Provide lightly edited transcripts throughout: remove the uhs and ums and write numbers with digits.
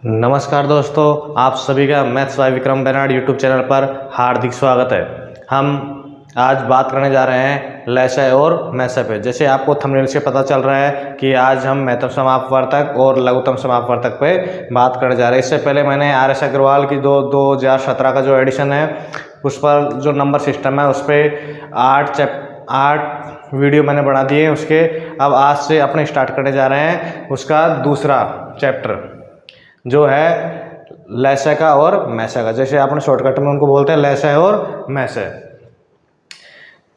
नमस्कार दोस्तों, आप सभी का maths by Vikram Benad YouTube channel पर हार्दिक स्वागत है। हम आज बात करने जा रहे हैं लसाय और मैसाय पे। जैसे आपको थंबनेल से पता चल रहा है कि आज हम महत्तम समापवर्तक और लघुत्तम समापवर्तक पे बात करने जा रहे हैं। इससे पहले मैंने RS अग्रवाल की 2017 का जो एडिशन है उस पर जो नंबर सिस्टम है उस पर 8 वीडियो मैंने बना दिए उसके। अब आज से अपने स्टार्ट करने जा रहे हैं उसका दूसरा चैप्टर जो है लसाय का और मैसाय का। जैसे आपने शॉर्टकट में उनको बोलते हैं लसाय और मैसाय।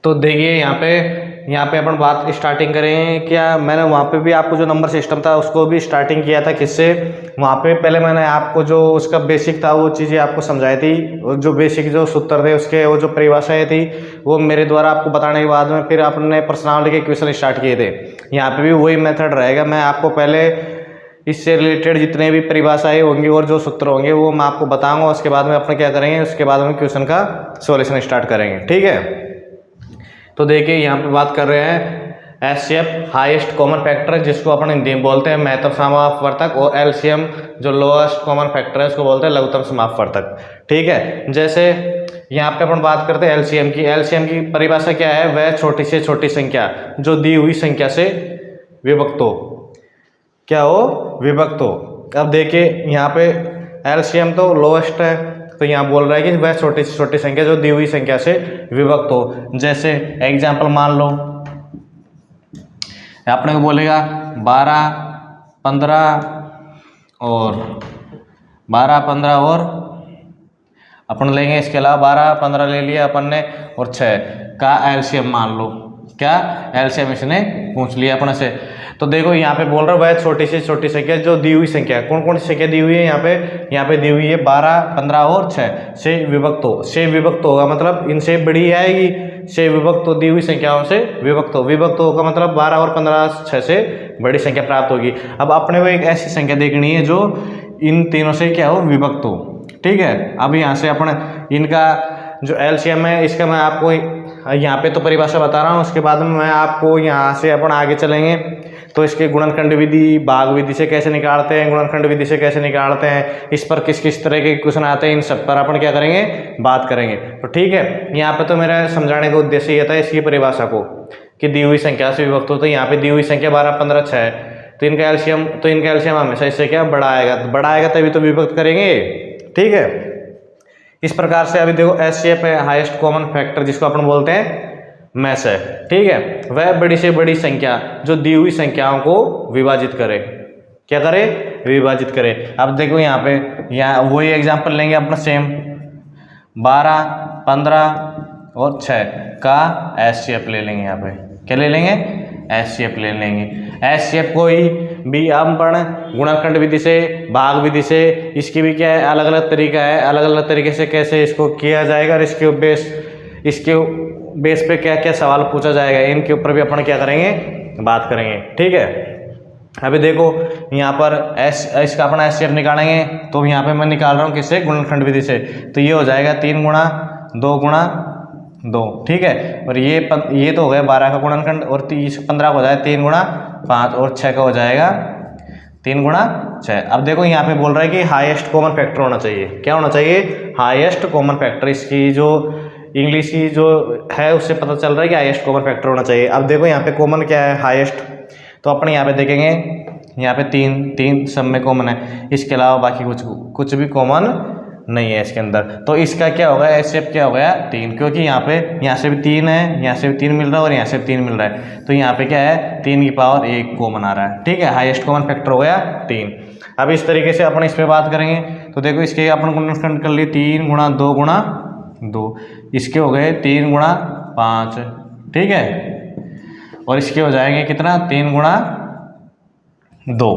तो देखिए यहाँ पे अपन बात स्टार्टिंग करें। क्या मैंने वहाँ पे भी आपको जो नंबर सिस्टम था उसको भी स्टार्टिंग किया था किससे? वहाँ पे पहले मैंने आपको जो उसका बेसिक था वो चीज़ें आपको समझाई थी। जो बेसिक जो सूत्र थे उसके वो जो परिभाषाएँ थी वो मेरे द्वारा आपको बताने के बाद में फिर आपने पर्सनालिटी के क्वेश्चन स्टार्ट किए थे। यहाँ पे भी वही मेथड रहेगा। मैं आपको पहले इससे रिलेटेड जितने भी परिभाषाएं होंगी और जो सूत्र होंगे वो मैं आपको बताऊंगा। उसके बाद में अपने क्या करेंगे, उसके बाद में क्वेश्चन का सॉल्यूशन स्टार्ट करेंगे। ठीक है, तो देखिए यहाँ पे बात कर रहे हैं HCF हाईएस्ट कॉमन फैक्टर है जिसको अपन हिंदी में बोलते हैं महत्तम समापवर्तक, और LCM जो लोएस्ट कॉमन फैक्टर है उसको बोलते हैं लघुत्तम समापवर्तक। ठीक है, जैसे यहाँ पे अपन बात करते हैं LCM की। LCM की परिभाषा क्या है? वह छोटी से छोटी संख्या जो दी हुई संख्या से विभक्त हो, क्या हो? विभक्त हो। अब देखिए यहाँ पे LCM तो लोएस्ट है, तो यहाँ बोल रहा है कि वह छोटी से छोटी संख्या जो दी हुई संख्या से विभक्त हो। जैसे एग्जाम्पल मान लो, अपने को बोलेगा 12, 15 और अपन लेंगे। इसके अलावा 12, 15 ले लिया अपन ने और 6 का LCM मान लो। क्या LCM इसने पूछ लिया अपने से। तो देखो यहाँ पे बोल रहा है वह छोटी से छोटी संख्या जो दी हुई संख्या है। कौन कौन सी संख्या दी हुई है? यहाँ पे दी हुई है 12, 15 और 6 से विभक्त हो। से विभक्त होगा मतलब इनसे बड़ी आएगी। से विभक्त हो, दी हुई संख्याओं से विभक्त हो। विभक्त होगा मतलब 12 और 15 6 से बड़ी संख्या प्राप्त होगी। अब अपने को एक ऐसी संख्या देखनी है जो इन तीनों से क्या हो? विभक्त हो। ठीक है, अब यहाँ से अपन इनका जो LCM है इसका मैं आपको यहाँ पे तो परिभाषा बता रहा हूँ। उसके बाद में मैं आपको यहाँ से अपन आगे चलेंगे तो इसके गुणनखंड विधि, भाग विधि से कैसे निकालते हैं, गुणनखंड विधि से कैसे निकालते हैं, इस पर किस किस तरह के क्वेश्चन आते हैं, इन सब पर अपन क्या करेंगे, बात करेंगे। तो ठीक है, यहाँ पे तो मेरा समझाने का उद्देश्य ये था इसकी परिभाषा को कि दी हुई संख्या से विभक्त होता है। यहाँ पे दी हुई संख्या 12, 15, 6 तो इनका LCM हमेशा इससे क्या बड़ा आएगा तभी तो विभक्त करेंगे। ठीक है, इस प्रकार से अभी देखो HCF है हाईएस्ट कॉमन फैक्टर जिसको अपन बोलते हैं मैसाय। ठीक है, वह बड़ी से बड़ी संख्या जो दी हुई संख्याओं को विभाजित करे। क्या करे? विभाजित करे। अब देखो यहाँ वही एग्जांपल लेंगे अपना सेम 12, 15 और 6 का HCF ले लेंगे। यहाँ पे क्या ले लेंगे? HCF ले लेंगे। HCF कोई भी हम गुणनखंड विधि से, भाग विधि से, इसकी भी क्या है अलग अलग तरीका है। अलग अलग तरीके से कैसे इसको किया जाएगा और इसके बेस पे क्या क्या सवाल पूछा जाएगा, इनके ऊपर भी अपन क्या करेंगे, बात करेंगे। ठीक है, अभी देखो यहाँ पर इसका अपना HCF निकालेंगे तो यहाँ पे मैं निकाल रहा हूँ किससे? गुणनखंड विधि से। तो ये हो जाएगा 3 गुणा 2 गुणा 2। ठीक है, और ये तो हो गया 12 का गुणनखंड, और 15 हो जाएगा 3 गुणा 5 और 6 का हो जाएगा 3 गुणा 6। अब देखो यहाँ पे बोल रहा है कि हाईएस्ट कॉमन फैक्टर होना चाहिए। क्या होना चाहिए? Highest common factor. इसकी जो इंग्लिश की जो है उससे पता चल रहा है कि हाईएस्ट कॉमन फैक्टर होना चाहिए। अब देखो यहाँ पे कॉमन क्या है? हाईएस्ट। तो अपने यहाँ पे देखेंगे, यहाँ पे तीन सब में कॉमन है, इसके अलावा बाकी कुछ भी कॉमन नहीं है इसके अंदर। तो इसका क्या होगा? HCF क्या हो गया? 3, क्योंकि यहाँ से भी 3 है, यहाँ से भी 3 मिल रहा है और यहाँ से भी 3 मिल रहा है। तो यहाँ पे क्या है? 3 की पावर 1 कॉमन आ रहा है। ठीक है, हाईएस्ट कॉमन फैक्टर हो गया 3। अब इस तरीके से अपन इस पर बात करेंगे। तो देखो इसके अपन गुणनखंड कर लिए 3 गुणा 2 गुणा 2, इसके हो गए 3 गुणा 5। ठीक है, और इसके हो जाएंगे कितना? 3 गुणा 2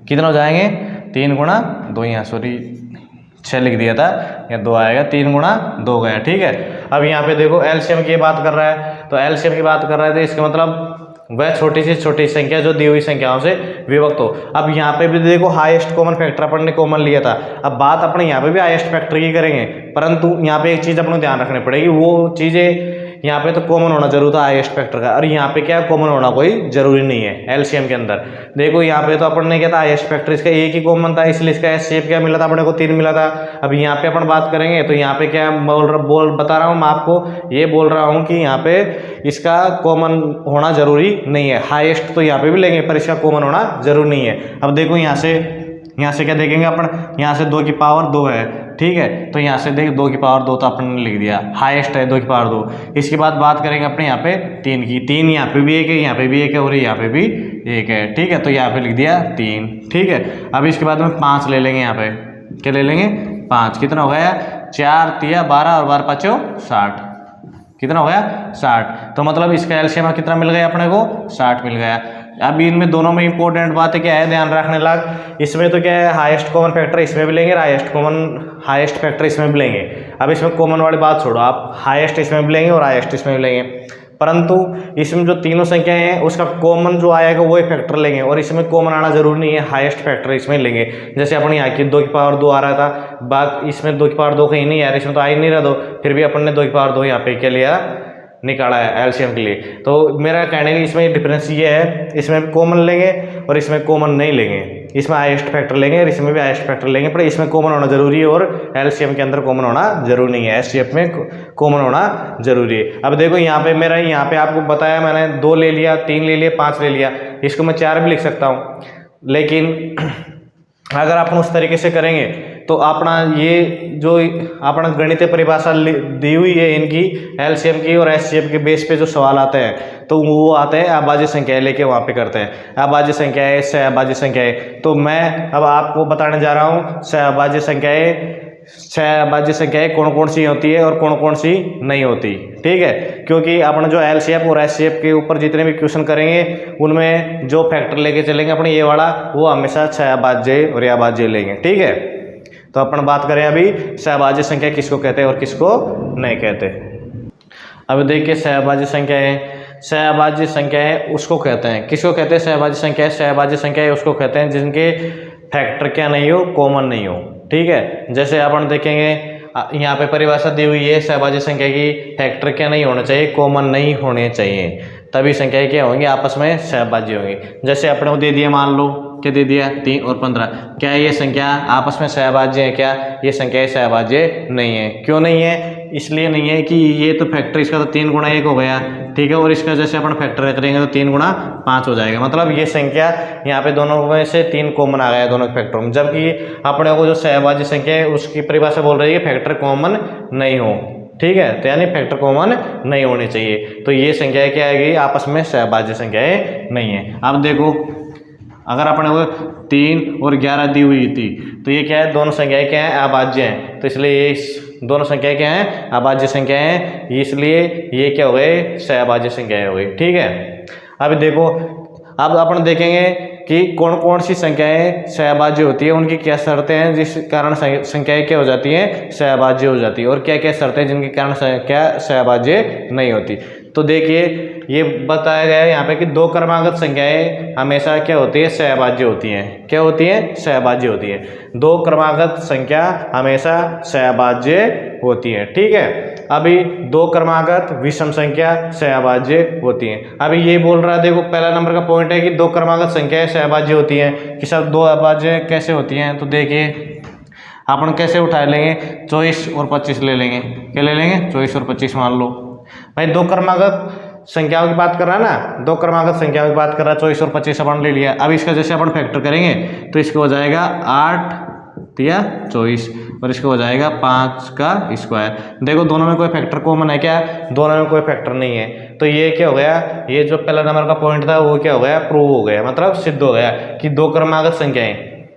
कितना हो जाएंगे? 3 गुणा 2, यहाँ सॉरी 6 लिख दिया था, यहाँ 2 आएगा, 3 गुणा 2 गया। ठीक है, अब यहाँ पे देखो LCM की बात कर रहा है। तो LCM की बात कर रहा है तो इसका मतलब वह छोटी से छोटी संख्या जो दी हुई संख्याओं से विभक्त हो। अब यहाँ पे भी देखो हाईएस्ट कॉमन फैक्टर अपन ने कॉमन लिया था। अब बात अपने यहाँ पे भी हाईएस्ट फैक्टर की करेंगे, परंतु यहाँ पे एक चीज़ अपन को ध्यान रखनी पड़ेगी। वो चीज़ें यहाँ पे तो कॉमन होना जरूर था हाईएस्ट फैक्टर का, और यहाँ पे क्या कॉमन होना कोई जरूरी नहीं है एलसीएम के अंदर। देखो यहाँ पे तो अपन ने क्या था हाईएस्ट फैक्टर इसका एक ही कॉमन था, इसलिए इसका एचसीएफ क्या मिला था अपने को 3 मिला था। अब यहाँ पे अपन बात करेंगे तो यहाँ पे क्या बता रहा हूँ मैं आपको, ये बोल रहा हूँ कि यहाँ पे इसका कॉमन होना जरूरी नहीं है। हाईएस्ट तो यहाँ पे भी लेंगे पर इसका कॉमन होना जरूरी नहीं है। अब देखो यहाँ से क्या देखेंगे अपन, यहाँ से 2 की पावर 2 है, ठीक है, तो यहाँ से देख 2 की पावर 2 तो अपन ने लिख दिया, हाईएस्ट है 2 की पावर 2। इसके बाद बात करेंगे अपने यहाँ पे 3 की, 3 यहाँ पे भी एक है, यहाँ पे भी एक है और यहाँ पे भी एक है, ठीक है, तो यहाँ पे लिख दिया 3, ठीक है। अब इसके बाद में 5 ले लेंगे, यहाँ पे क्या ले लेंगे 5, कितना हो गया 4 तिया 12 और 12 5 60, कितना हो गया 60। तो मतलब इसका एलसीएम कितना मिल गया अपने को 60 मिल गया। अब इनमें दोनों में इंपॉर्टेंट बात है क्या है ध्यान रखने लायक, इसमें तो क्या है हाईएस्ट कॉमन फैक्टर इसमें भी लेंगे, हाईएस्ट फैक्टर इसमें भी लेंगे। अब इसमें कॉमन वाली बात छोड़ो, आप हाईएस्ट इसमें भी लेंगे और हाईएस्ट इसमें भी लेंगे, परंतु इसमें जो तीनों संख्याएं हैं उसका कॉमन जो आएगा वही फैक्टर लेंगे, और इसमें कॉमन आना जरूरी नहीं है, हाईएस्ट फैक्टर इसमें लेंगे। जैसे अपन यहाँ की 2 की पावर 2 आ रहा था, बाकी इसमें 2 की पावर 2 कहीं नहीं आ रहा, इसमें तो आ ही नहीं रहा 2, फिर भी अपन ने 2 की पावर 2 यहाँ पे क्या लिया निकाला है एलसीएम के लिए। तो मेरा कहने का इसमें डिफरेंस ये है, इसमें कॉमन लेंगे और इसमें कॉमन नहीं लेंगे, इसमें हाईएस्ट फैक्टर लेंगे और इसमें भी हाईएस्ट फैक्टर लेंगे, पर इसमें कॉमन होना जरूरी है और एलसीएम के अंदर कॉमन होना जरूरी नहीं है, एचसीएफ में कॉमन होना जरूरी है। अब देखो यहाँ पे मेरा यहाँ पे आपको बताया मैंने 2 ले लिया, 3 ले लिया, 5 ले लिया, इसको मैं 4 भी लिख सकता हूँ, लेकिन अगर अपन उस तरीके से करेंगे तो अपना ये जो अपना गणितीय परिभाषा दी हुई है इनकी एलसीएम की और एचसीएफ के बेस पे जो सवाल आते हैं तो वो आते हैं अभाज्य संख्याएं लेके वहाँ पे करते हैं, अभाज्य संख्याएं सहअभाज्य संख्याएं। तो मैं अब आपको बताने जा रहा हूँ सहअभाज्य संख्याएं कौन कौन सी होती है और कौन कौन सी नहीं होती, ठीक है, क्योंकि अपना जो एलसीएफ और एचसीएफ के ऊपर जितने भी क्वेश्चन करेंगे उनमें जो फैक्टर लेके चलेंगे अपने ये वाला वो हमेशा सहअभाज्य और अभाज्य लेंगे, ठीक है। तो अपन बात करें अभी सहअभाज्य संख्या किसको कहते हैं और किसको नहीं कहते। अब देखिए सहअभाज्य संख्याएं उसको कहते हैं, किसको कहते हैं सहअभाज्य संख्याएं उसको कहते हैं जिनके फैक्टर क्या नहीं हो, कॉमन नहीं हो, ठीक है। जैसे अपन देखेंगे यहाँ पे परिभाषा दी हुई है सहअभाज्य संख्या की, फैक्टर क्या नहीं होना चाहिए, कॉमन नहीं होने चाहिए, तभी संख्याएं क्या होंगी आपस में सहअभाज्य होंगी। जैसे अपने को दे दिया, मान लो क्या दे दिया 3 और 15, क्या ये संख्या आपस में सहअभाज्य है, क्या ये संख्याएं सहअभाज्य नहीं है। क्यों नहीं है, इसलिए नहीं है कि ये तो फैक्टर इसका तो 3 गुणा 1 हो गया, ठीक है, और इसका जैसे अपन फैक्टर करेंगे तो 3 गुणा 5 हो जाएगा, मतलब ये संख्या यहाँ पे दोनों में से 3 कॉमन आ गया दोनों फैक्टर में, जबकि अपने को जो सहअभाज्य संख्या है उसकी परिभाषा बोल रही है फैक्टर कॉमन नहीं हो, ठीक है, तो यानी फैक्टर कॉमन नहीं होने चाहिए। तो ये संख्याएं क्या आएगी आपस में सहअभाज्य संख्याएं नहीं है। अब देखो अगर अपने को 3 और 11 दी हुई थी तो ये क्या है, दोनों संख्याएं क्या है अभाज्य हैं, तो इसलिए ये दोनों संख्याएं क्या हैं अभाज्य संख्याएं हैं, इसलिए ये क्या हो गए सहअभाज्य संख्याएं हो गई, ठीक है। अब देखो अब अपन देखेंगे कि कौन कौन सी संख्याएं सहअभाज्य होती है, उनकी क्या शर्तें हैं जिस कारण संख्याएं क्या हो जाती हैं सहअभाज्य हो जाती है, और क्या क्या शर्तें हैं जिनके कारण क्या सहअभाज्य नहीं होती। तो देखिए ये बताया गया है यहाँ पे कि 2 क्रमागत संख्याएं हमेशा क्या होती है सहअभाज्य होती हैं, क्या होती है सहअभाज्य होती है, 2 क्रमागत संख्या हमेशा सहअभाज्य होती है, ठीक है। अभी 2 क्रमागत विषम संख्या सहअभाज्य होती हैं। अभी ये बोल रहा है, देखो पहला नंबर का पॉइंट है कि 2 क्रमागत संख्याएं सहअभाज्य होती हैं, कि सब 2 अभाज्य कैसे होती हैं। तो देखिए अपन कैसे उठा लेंगे, 24 और 25 ले लेंगे, क्या ले लेंगे 24 और 25 मान लो भाई, 2 क्रमागत संख्याओं की बात कर रहा है ना, 2 क्रमागत संख्याओं की बात कर रहा है, 24 और 25 अपन ले लिया। अब इसका जैसे अपन फैक्टर करेंगे तो इसको हो जाएगा 8 या 24 और इसको हो जाएगा 5 का स्क्वायर। देखो दोनों में कोई फैक्टर कॉमन है क्या, दोनों में कोई फैक्टर नहीं है, तो ये क्या हो गया, ये जो पहला नंबर का पॉइंट था वो क्या हो गया प्रूव हो गया, मतलब सिद्ध हो गया कि 2 क्रमागत संख्याएं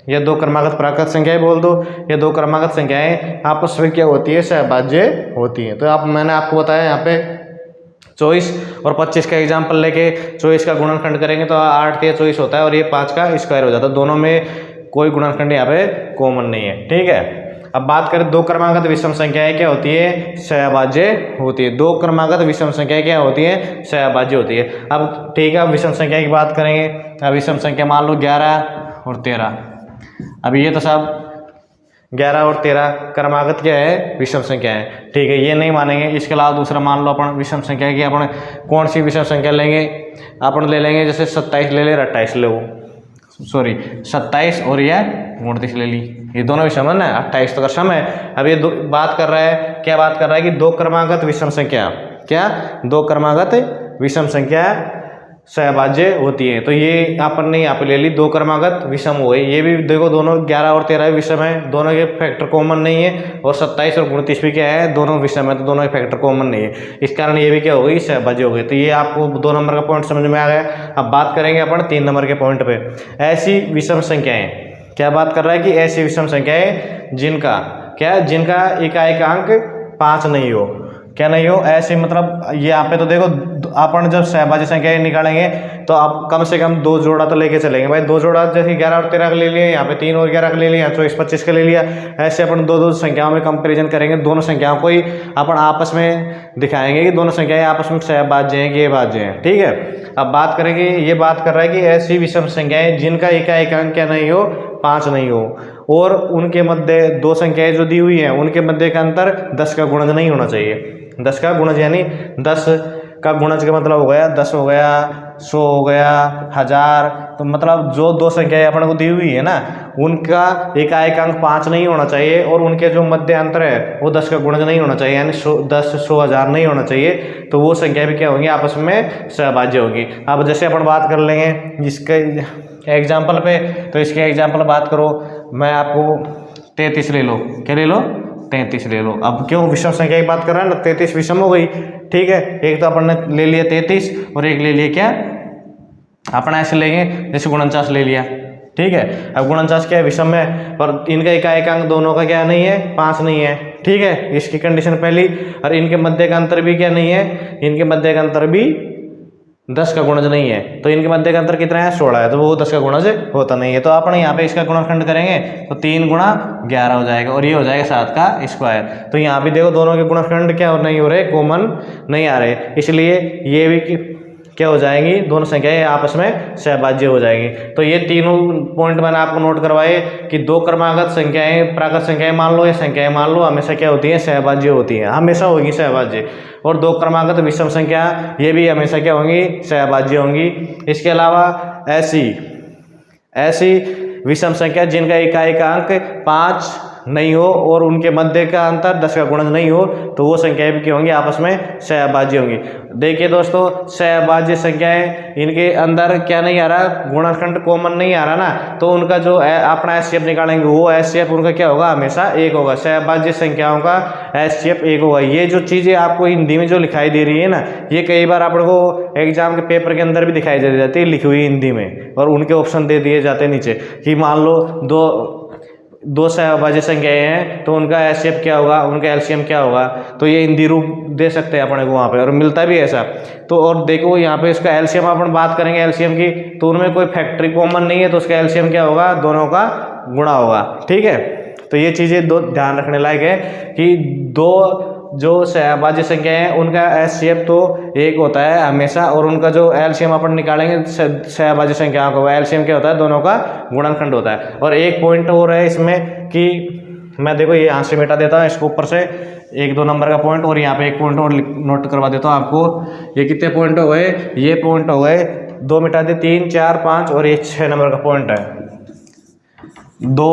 या 2 क्रमागत प्राकृत संख्याएं बोल दो, या 2 क्रमागत संख्याएं आपस में क्या होती है सहअभाज्य होती है। तो आप मैंने आपको बताया यहाँ पे 24 और 25 का एग्जाम्पल लेके 24 का गुणनखंड करेंगे तो 8 या 24 होता है और ये 5 का स्क्वायर हो जाता है, दोनों में कोई गुणनखंड यहाँ पे कॉमन नहीं है, ठीक है। अब बात करें 2 क्रमागत विषम संख्याएं क्या होती है सहअभाज्य होती है, 2 क्रमागत विषम संख्याएं क्या होती है सहअभाज्य होती है। अब ठीक है, विषम संख्या की बात करेंगे। अब विषम संख्या मान लो 11 और 13, अब ये तो सब 11 और 13 क्रमागत क्या है, विषम संख्या है। ठीक है, ये नहीं मानेंगे। इसके अलावा दूसरा मान लो अपन विषम संख्या की अपन कौन सी विषम संख्या लेंगे, अपन ले लेंगे जैसे 27 ले ले, 28 ले, वो सॉरी 27 और यह 29 ले ली, ये दोनों विषम है ना, 28 तो का सम है। अब ये बात कर रहा है, क्या बात कर रहा है कि दो क्रमागत विषम संख्या, क्या दो क्रमागत विषम संख्या सहभाज्य होती है। तो ये अपन ने यहाँ पे ले ली, दो क्रमागत विषम हुए। ये भी देखो दोनों 11 और 13 विषम है, दोनों के फैक्टर कॉमन नहीं है, और 27 और 29 भी क्या है, दोनों विषम है, तो दोनों के फैक्टर कॉमन नहीं है। इस कारण ये भी क्या हो गई, सहभाज्य हो गई। तो ये आपको 2 नंबर का पॉइंट समझ में आ गया। अब बात करेंगे अपन 3 नंबर के पॉइंट पे, ऐसी विषम संख्याएं। क्या बात कर रहा है कि ऐसी विषम संख्याएं जिनका क्या, जिनका इकाई का अंक 5 नहीं हो, क्या नहीं हो, ऐसे मतलब ये यहाँ पे तो देखो अपन जब सहभाज्य संख्या निकालेंगे तो आप कम से कम 2 जोड़ा तो लेके चलेंगे भाई। 2 जोड़ा जैसे 11 और 13 का ले लिया, यहाँ पे 3 और 11 का ले लिया, 24-25 का ले लिया। ऐसे अपन दो संख्याओं में कंपैरिजन करेंगे, दोनों संख्याओं को ही अपन आपस में दिखाएंगे कि दोनों संख्याएं आपस में सहभाज्य हैं कि ये भाज्य हैं। ठीक है, अब बात करेंगे, ये बात कर रहा है कि ऐसी विषम संख्याएं जिनका इकाई का अंक क्या नहीं हो, 5 नहीं हो, और उनके मध्य 2 संख्याएं जो दी हुई हैं उनके मध्य का अंतर 10 का गुणज नहीं होना चाहिए। 10 का गुणज यानी 10 का गुणज का मतलब हो गया 10 हो गया, 100 हो गया, 1000। तो मतलब जो 2 संख्याएं अपन को दी हुई है ना, उनका इकाई का अंक 5 नहीं होना चाहिए, और उनके जो मध्य अंतर है वो 10 का गुणज नहीं होना चाहिए, यानी 10, 100, 1000 नहीं होना चाहिए। तो वो संख्या भी क्या होंगी, आपस में सहभाज्य होगी। अब जैसे अपन बात कर लेंगे इसके एग्जाम्पल पे, तो इसके एग्जाम्पल बात करो, मैं आपको 33 ले लो, क्या ले लो, 33 ले लो। अब क्यों विषम संख्या की बात कर रहा है ना, 33 विषम हो गई। ठीक है, एक तो अपन ने ले लिया 33 और एक ले लिया क्या, अपन ऐसे लेंगे जैसे 49 ले लिया। ठीक है, अब 49 क्या है, विषम है, पर इनका इकाई का अंक दोनों का क्या नहीं है, 5 नहीं है। ठीक है, इसकी कंडीशन पहली। और इनके मध्य का अंतर भी क्या नहीं है, इनके मध्य का अंतर भी 10 का गुणज नहीं है। तो इनके मध्य का अंतर कितना है, 16 है, तो वो 10 का गुणज होता नहीं है। तो अपन यहाँ पे इसका गुणनखंड करेंगे तो 3 गुणा 11 हो जाएगा, और ये हो जाएगा 7 का स्क्वायर। तो यहाँ भी देखो दोनों के गुणनखंड क्या नहीं हो रहे, कॉमन नहीं आ रहे, इसलिए ये भी क्या हो जाएंगी, दोनों संख्याएं आपस में सहभाज्य हो जाएंगी। तो ये तीनों पॉइंट मैंने आपको नोट करवाए कि 2 क्रमागत संख्याएं, प्राकृत संख्याएं मान लो या संख्याएं मान लो, हमेशा क्या होती है, सहभाज्य होती है, हमेशा होगी सहभाज्य। और 2 क्रमागत विषम संख्या ये भी हमेशा क्या होंगी, सहभाज्य होंगी। इसके अलावा ऐसी विषम संख्या जिनका इकाई का अंक 5 नहीं हो और उनके मध्य का अंतर 10 का गुणज नहीं हो, तो वो संख्याएं भी क्या होंगी, आपस में सहभाज्य होंगी। देखिए दोस्तों, सहभाज्य संख्याएं, इनके अंदर क्या नहीं आ रहा, गुणनखंड कॉमन नहीं आ रहा ना, तो उनका जो अपना एचसीएफ निकालेंगे वो एचसीएफ उनका क्या होगा, हमेशा 1 होगा। सहभाज्य संख्याओं का एचसीएफ 1 होगा। ये जो चीज़ें आपको हिंदी में जो लिखाई दे रही है ना, ये कई बार आपको एग्जाम के पेपर के अंदर भी दिखाई दे जाती है लिखी हुई हिंदी में, और उनके ऑप्शन दे दिए जाते हैं नीचे कि मान लो दो सहभाज्य संख्याएं हैं तो उनका एचसीएफ क्या होगा, उनका एलसीएम क्या होगा। तो ये हिंदी रूप दे सकते हैं अपने को वहाँ पे, और मिलता भी ऐसा। तो और देखो यहाँ पे इसका एलसीएम अपन बात करेंगे एलसीएम की, तो उनमें कोई फैक्टरी कॉमन नहीं है, तो उसका एलसीएम क्या होगा, दोनों का गुणा होगा। ठीक है, तो ये चीज़ें दो ध्यान रखने लायक है कि 2 जो सहभाज्य संख्या है उनका एचसीएफ तो 1 होता है हमेशा, और उनका जो एलसीएम अपन निकालेंगे सहभाज्य संख्याओं का, एलसीएम क्या होता है, दोनों का गुणनखंड होता है। और एक पॉइंट और है इसमें कि मैं देखो ये यहाँ से मिटा देता हूँ, इसको ऊपर से 1-2 नंबर का पॉइंट, और यहाँ पे एक पॉइंट और नोट करवा देता हूँ आपको। ये कितने पॉइंट हो गए, ये पॉइंट हो गए 2 मिटा दे, 3, 4, 5 और ये 6 नंबर का पॉइंट है। 2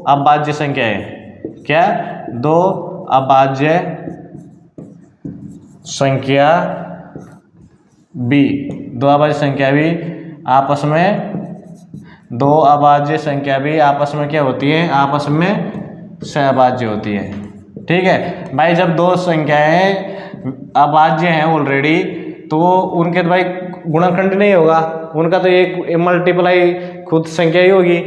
अभाज्य संख्या है, क्या 2 अभाज्य संख्या बी, 2 अभाज्य संख्या भी आपस में, 2 अभाज्य संख्या भी आपस में क्या होती है, आपस में सहभाज्य होती है। ठीक है भाई, जब 2 संख्याएं अभाज्य हैं ऑलरेडी, तो उनके तो भाई गुणनखंड नहीं होगा, उनका तो एक मल्टीप्लाई खुद संख्या ही होगी,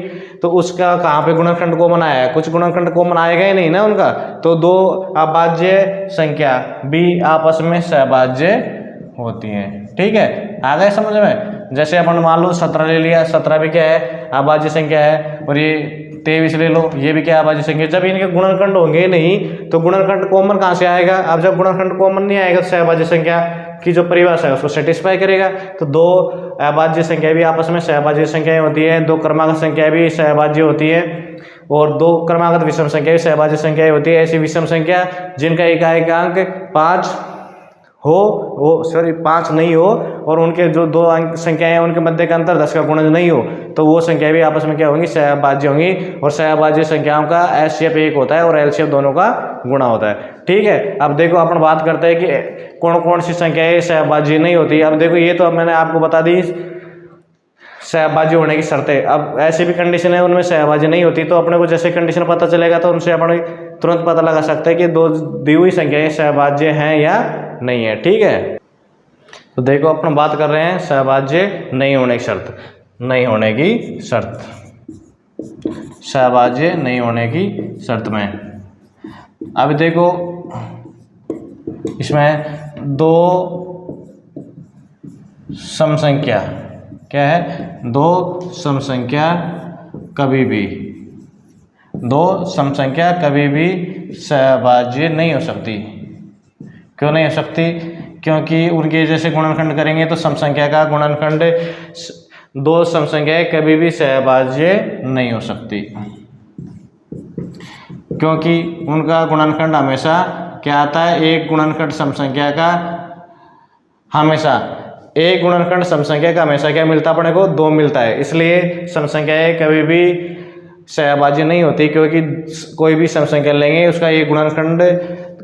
तो उसका कहाँ पे गुणनखंड कॉमन आया है, कुछ गुणनखंड कॉमन आएगा ही नहीं ना उनका। तो 2 अभाज्य संख्या भी आपस में सहभाज्य होती हैं। ठीक है, आ गए समझ में। जैसे अपन मान लो 17 ले लिया, 17 भी क्या है, अभाज्य संख्या है, और ये 23 ले लो, ये भी क्या अभाज्य संख्या। जब इनके गुणनखंड होंगे नहीं तो गुणनखंड कॉमन कहाँ से आएगा। अब जब गुणनखंड कॉमन नहीं आएगा तो सहभाज्य संख्या की जो परिभाषा है उसको सेटिस्फाई करेगा। तो 2 अभाज्य संख्या भी आपस में सहभाज्य संख्याएं होती है, 2 क्रमागत संख्या भी सहभाज्य होती है, और दो क्रमागत विषम संख्या सहभाज्य संख्याएं होती है। ऐसी विषम संख्या जिनका इकाई का अंक 5 हो, वो सॉरी 5 नहीं हो और उनके जो दो अंक संख्याएं हैं उनके मध्य का अंतर 10 का गुणज नहीं हो, तो वो संख्या भी आपस में क्या होंगी, सहभाज्य होंगी। और सहभाज्य संख्याओं का एचसीएफ 1 होता है और एलसीएफ दोनों का गुणा होता है। ठीक है, अब देखो अपन बात करते हैं कि कौन कौन सी संख्याएं सहभाज्य नहीं होती। अब देखो ये तो अब मैंने आपको बता दी सहभाज्य होने की शर्तें। अब ऐसी भी कंडीशन है उनमें सहभाज्य नहीं होती, तो अपने को जैसे कंडीशन पता चलेगा तो उनसे अपन तुरंत पता लगा सकते हैं कि दो दी हुई संख्याएं सहभाज्य हैं या नहीं है। ठीक है, तो देखो अपन बात कर रहे हैं सहभाज्य नहीं होने की शर्त, नहीं होने की शर्त, सहभाज्य नहीं होने की शर्त में। अब देखो इसमें दो सम संख्या क्या है, दो सम संख्या कभी भी, दो सम संख्या कभी भी सहभाज्य नहीं हो सकती। क्यों नहीं हो सकती? क्योंकि उनके जैसे गुणनखंड करेंगे तो सम संख्या का गुणनखंड, दो सम संख्याएं कभी भी सहभाज्य नहीं हो सकती, क्योंकि उनका गुणनखंड हमेशा क्या आता है, एक गुणनखंड सम संख्या का हमेशा, एक गुणनखंड सम संख्या का हमेशा क्या मिलता है अपने को, 2 मिलता है। इसलिए सम संख्याएं कभी भी सहभाज्य नहीं होती, क्योंकि कोई भी सम संख्या लेंगे उसका एक गुणनखंड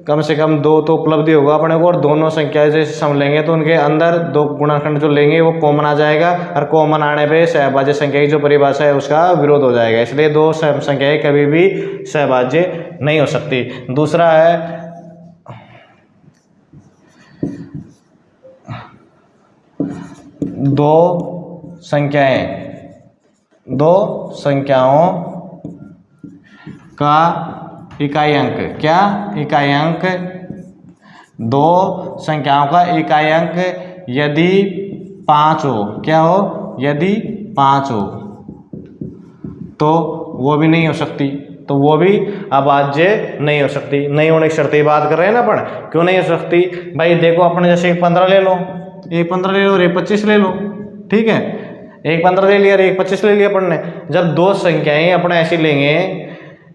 कम से कम 2 तो उपलब्धि होगा अपने को, और दोनों संख्याएं जैसे सम लेंगे तो उनके अंदर 2 गुणनखंड जो लेंगे वो कॉमन आ जाएगा, और कॉमन आने पे सहभाज्य संख्या की जो परिभाषा है उसका विरोध हो जाएगा। इसलिए दो सम संख्याएं कभी भी सहभाज्य नहीं हो सकती। दूसरा है दो संख्याओं का इकाई अंक, क्या इकाई अंक, दो संख्याओं का इकाई अंक यदि 5 हो, क्या हो, यदि 5 हो तो वो भी नहीं हो सकती, तो वो भी अभाज्य नहीं हो सकती। नहीं होने की शर्तें बात कर रहे हैं ना अपन, क्यों नहीं हो सकती भाई। देखो अपने जैसे 15 ले लो, एक 15 ले लो और एक 25 ले लो, ठीक है, एक 15 ले लिया और एक 25 ले लिया अपन ने। जब दो संख्याएं अपने ऐसी लेंगे,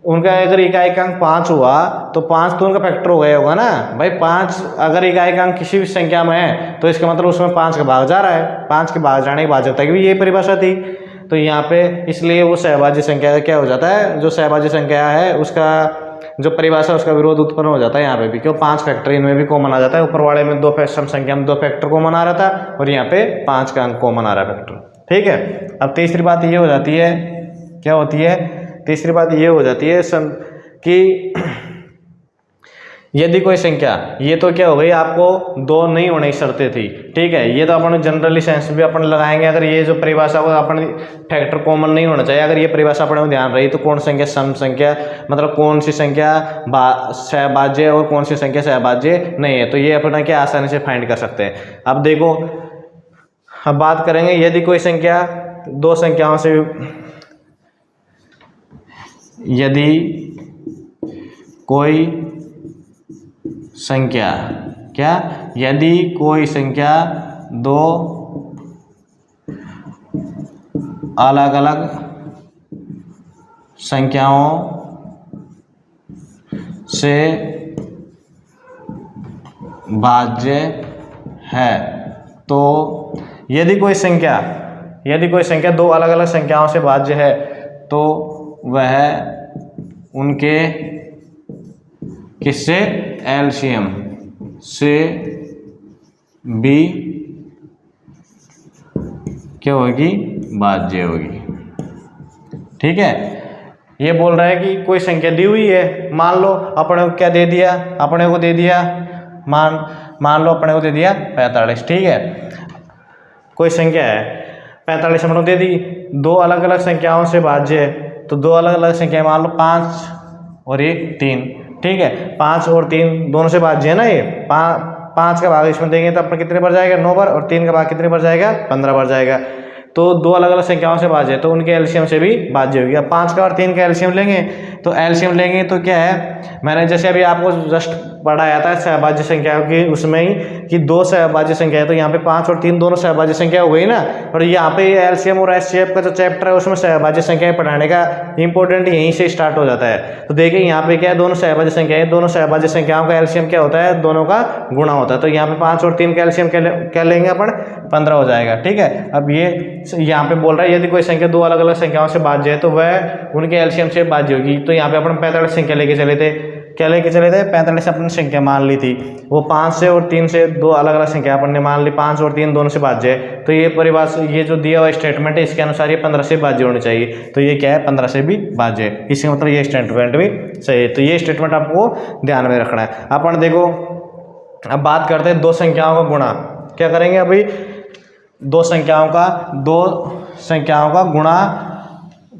उनका अगर इकाई का अंक 5 हुआ तो 5 तो उनका फैक्टर हो गया होगा ना भाई। 5 अगर इकाई का अंक किसी भी संख्या में है तो इसका मतलब उसमें 5 का भाग जा रहा है, 5 के भाग जाने की भाजकता की भी ये परिभाषा थी। तो यहाँ पे इसलिए वो सहभाज्य संख्या का क्या हो जाता है, जो सहभाज्य संख्या है उसका जो परिभाषा उसका विरोध उत्पन्न हो जाता है यहाँ पे भी। क्यों, 5 फैक्टर इनमें भी कॉमन आ जाता है। ऊपर वाले में 2 सम संख्या में 2 फैक्टर कॉमन आ रहा था और यहाँ पे 5 का अंक कॉमन आ रहा है फैक्टर। ठीक है, अब तीसरी बात ये हो जाती है, क्या होती है, तीसरी बात ये हो जाती है कि यदि कोई संख्या, ये तो क्या हो गई आपको 2 नहीं होने की शर्तें थी। ठीक है, ये तो अपन जनरली सेंस भी अपन लगाएंगे। अगर ये जो परिभाषा को अपन फैक्टर कॉमन नहीं होना चाहिए, अगर ये परिभाषा अपने को ध्यान रही तो कौन संख्या सम संख्या, मतलब कौन सी संख्या सहभाज्य और कौन सी संख्या सहभाज्य नहीं है, तो ये अपना क्या आसानी से फाइंड कर सकते हैं। अब देखो, अब बात करेंगे यदि कोई संख्या दो संख्याओं से, यदि कोई संख्या, क्या, यदि कोई संख्या दो अलग अलग संख्याओं से भाज्य है, तो यदि कोई संख्या दो अलग अलग संख्याओं से भाज्य है तो वह उनके किससे, एलसीएम से भी क्या होगी, भाज्य होगी। ठीक है, ये बोल रहा है कि कोई संख्या दी हुई है, मान लो अपने को क्या दे दिया, अपने को दे दिया मान लो अपने को दे दिया 45। ठीक है, कोई संख्या है 45 अपने को दे दी, दो अलग अलग संख्याओं से भाज्य है, तो दो अलग अलग संख्या मान लो 5 और एक 3। ठीक है, 5 और 3 दोनों से भाज्य है ना। ये 5 का भाग इसमें देंगे तो अपना कितने बार जाएगा, 9 बार, और 3 का भाग कितने बार जाएगा, 15 बार जाएगा। तो दो अलग अलग संख्याओं से भाज्य है तो उनके एलसीएम से भी भाज्य होगी। अब 5 का और 3 का एलसीएम लेंगे तो एलसीएम लेंगे तो क्या है, मैंने जैसे अभी आपको जस्ट पढ़ाया था सहभाज्य संख्याओं की उसमें ही कि दो सहभाज्य संख्या है, तो यहाँ पे 5 और 3 दोनों सहभाज्य संख्या हो गई ना। और यहाँ पे एलसीएम और एचसीएफ का जो चैप्टर है उसमें सहभाज्य संख्याएं पढ़ाने का इंपॉर्टेंट यहीं से स्टार्ट हो जाता है। तो देखिए यहाँ पे क्या है, दोनों सहभाज्य संख्या है, दोनों सहभाज्य संख्याओं का एलसीएम क्या होता है, दोनों का गुणा होता है। तो यहाँ पे 5 और 3 का एलसीएम क्या लेंगे अपन, 15 हो जाएगा। ठीक है, अब ये यहाँ पे बोल रहा है यदि कोई संख्या दो अलग अलग संख्याओं से भाज्य है तो वह उनके एलसीएम से भाज्य होगी। तो यहाँ पे अपन 45 संख्या लेके चले थे, क्या लेके चले थे, 45 अपनी संख्या मान ली थी। वो 5 से और 3 से दो अलग अलग संख्या अपन ने मान ली, 5 और 3 दोनों से भाज्य है। तो ये परिभाषा, ये जो दिया हुआ स्टेटमेंट है इसके अनुसार ये 15 से भाज्य होनी चाहिए। तो ये क्या है, 15 से भी भाज्य है, इसका मतलब ये स्टेटमेंट भी सही है। तो ये स्टेटमेंट आपको ध्यान में रखना है। अपन देखो अब बात करते हैं दो संख्याओं का गुणा। क्या करेंगे अभी, दो संख्याओं का गुणा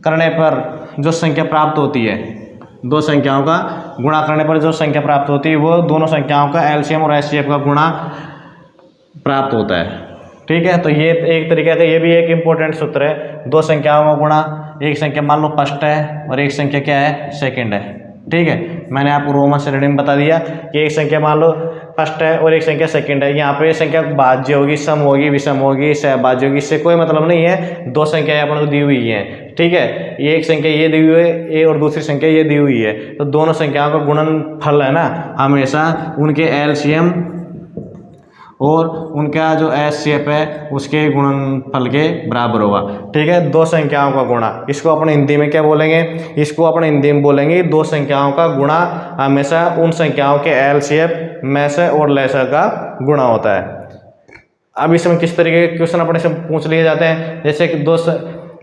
करने पर जो संख्या प्राप्त होती है, दो संख्याओं का गुणा करने पर जो संख्या प्राप्त होती है वो दोनों संख्याओं का एलसीएम और एचसीएफ का गुणा प्राप्त होता है। ठीक है, तो ये एक तरीके का ये भी एक इम्पोर्टेंट सूत्र है। दो संख्याओं का गुणा, एक संख्या मान लो फर्स्ट है और एक संख्या क्या है, सेकंड है। ठीक है, मैंने आपको रोमन से रीडिंग बता दिया कि एक संख्या मान लो फर्स्ट है और एक संख्या सेकंड है। यहाँ पे संख्या भाज्य होगी, सम होगी, विषम होगी, सहभाज्य होगी, इससे कोई मतलब नहीं है। दो संख्याएं अपन को दी हुई हैं। ठीक है, ये एक संख्या ये दी हुई है ए और दूसरी संख्या ये दी हुई है, तो दोनों संख्याओं का गुणनफल है ना हमेशा उनके एलसीएम और उनका जो एचसीएफ है उसके गुणनफल के बराबर होगा। ठीक है, दो संख्याओं का गुणा, इसको अपन हिंदी में क्या बोलेंगे, इसको अपन हिंदी में बोलेंगे दो संख्याओं का गुणा हमेशा उन संख्याओं के एलसीएफ में से और लेसर का गुणा होता है। अब इसमें किस तरीके के क्वेश्चन अपने से पूछ लिए जाते हैं, जैसे कि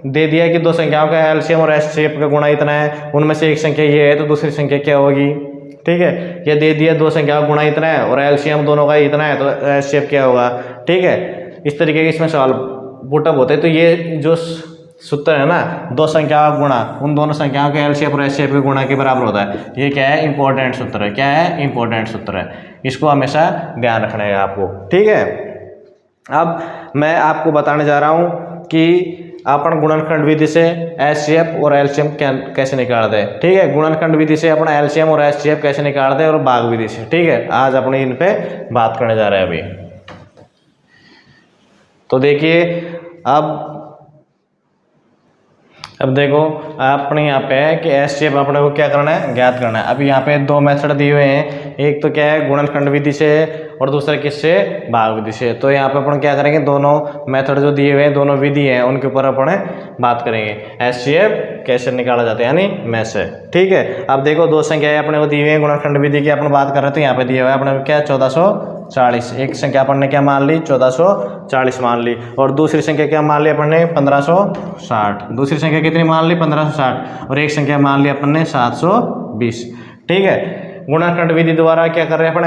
दे दिया कि दो संख्याओं का एलसीएम और एचसीएफ का गुणा इतना है, उनमें से एक संख्या ये है तो दूसरी संख्या क्या होगी। ठीक है, ये दे दिया दो संख्या का गुणा इतना है और एलसीएम दोनों का इतना है तो एचसीएफ क्या होगा। ठीक है, इस तरीके के इसमें सवाल पुटअप होते हैं। तो ये जो सूत्र है ना, दो संख्या का गुणा उन दोनों संख्याओं के एलसीएम और एचसीएफ के गुणा के बराबर होता है। ये क्या है, इंपॉर्टेंट सूत्र है। क्या है, इंपॉर्टेंट सूत्र है, इसको हमेशा ध्यान रखना है आपको। ठीक है, अब मैं आपको बताने जा रहा हूँ कि अपन गुणनखंड विधि से एचसीएफ और एलसीएम कैसे निकालते हैं। ठीक है, गुणनखंड विधि से अपना एलसीएम और एचसीएफ कैसे निकालते हैं और भाग विधि से। ठीक है, आज अपने इन पे बात करने जा रहे हैं अभी। तो देखिए अब देखो अपने यहाँ पे है कि एचसीएफ अपने को क्या करना है, ज्ञात करना है। अब यहाँ पे दो मेथड दिए हुए हैं, एक तो क्या है गुणनखंड विधि से और दूसरा किससे, भाग विधि से। तो यहाँ पे अपन क्या करेंगे, दोनों मेथड जो दिए हुए हैं, दोनों विधि हैं, उनके ऊपर अपन बात करेंगे एचसीएफ कैसे निकाला जाता है, यानी में से। ठीक है, अब देखो दो संख्याएं अपने को दी हुई है गुणनखंड विधि की अपन बात कर रहे हैं। तो यहाँ पे दिया हुआ है अपने को क्या, 1440। एक संख्या अपन ने क्या मान ली, 1440 मान ली, और दूसरी संख्या क्या मान ली अपन ने, 1560। दूसरी संख्या कितनी मान ली, 1560, और एक संख्या मान ली अपन ने 720। ठीक है, गुणनखंड विधि द्वारा क्या कर रहे हैं अपन,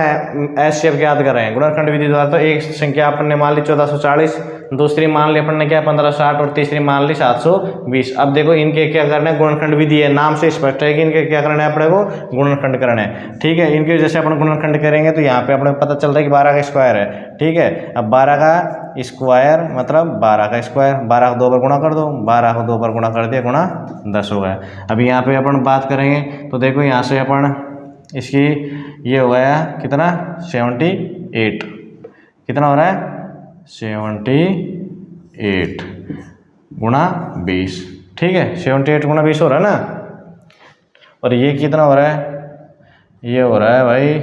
एचसीएफ ज्ञात कर रहे हैं गुणनखंड विधि द्वारा। तो एक संख्या अपन ने मान ली 1440, दूसरी मान ली अपन ने क्या 1560, और तीसरी मान ली 720। अब देखो इनके क्या करना है, गुणनखंड विधि है, नाम से स्पष्ट है कि इनके क्या करना है अपने को, गुणनखंड करना है। ठीक है, इनके जैसे अपन गुणनखंड करेंगे तो यहाँ पे अपने पता चल रहा है कि 12 का स्क्वायर है। ठीक है, अब 12 का स्क्वायर मतलब 12 का स्क्वायर, 12 को 2 बार गुणा कर दो, 12 को 2 बार गुणा कर दिया, गुणा 10 हो गया। अब यहाँ पे अपन बात करेंगे तो देखो यहाँ से अपन इसकी ये हो गया कितना, 78। कितना हो रहा है, 78 गुणा 20। ठीक है, 78 गुणा 20 हो रहा है ना। और ये कितना हो रहा है, ये हो रहा है भाई,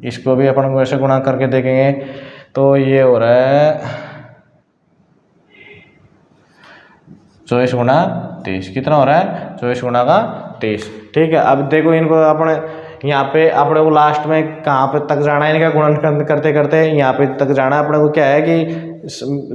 इसको भी अपन को ऐसे गुणा करके देखेंगे तो ये हो रहा है 24 गुणा 23। कितना हो रहा है, 24 गुणा का 23। ठीक है, अब देखो इनको अपने यहाँ पे अपने को लास्ट में कहाँ पे तक जाना है, इनका गुणनखंड करते करते यहाँ पे तक जाना है। अपने को क्या है कि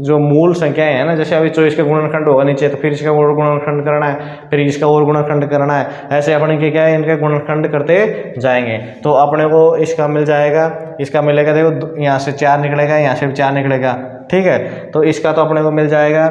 जो मूल संख्याएं हैं ना, जैसे अभी 24 का गुणनखंड होगा नीचे, तो फिर इसका और गुणनखंड करना है, फिर इसका और गुणनखंड करना है, ऐसे अपने के क्या है इनका गुणनखंड करते जाएंगे। तो अपने को इसका मिल जाएगा, इसका मिलेगा, देखो यहाँ से 4 निकलेगा, यहाँ से भी 4 निकलेगा। ठीक है, तो इसका तो अपने को मिल जाएगा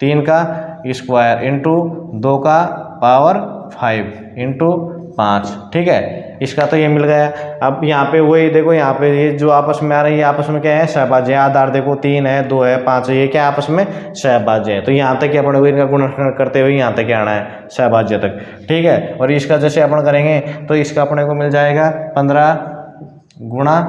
3 का स्क्वायर इंटू 2 का पावर 5 इंटू 5। ठीक है, इसका तो ये मिल गया। अब यहाँ पे वही देखो, यहाँ पे ये जो आपस में आ रही है, आपस में क्या है, सहभाज्य है। आधार देखो 3 है, 2 है, 5 है, ये क्या आपस में सहभाज्य है। तो यहाँ तक अपन को इनका गुणनखंड करते हुए यहाँ तक आना है, सहभाज्य तक, ठीक है। और इसका जैसे अपन करेंगे तो इसका अपने को मिल जाएगा 15 गुणा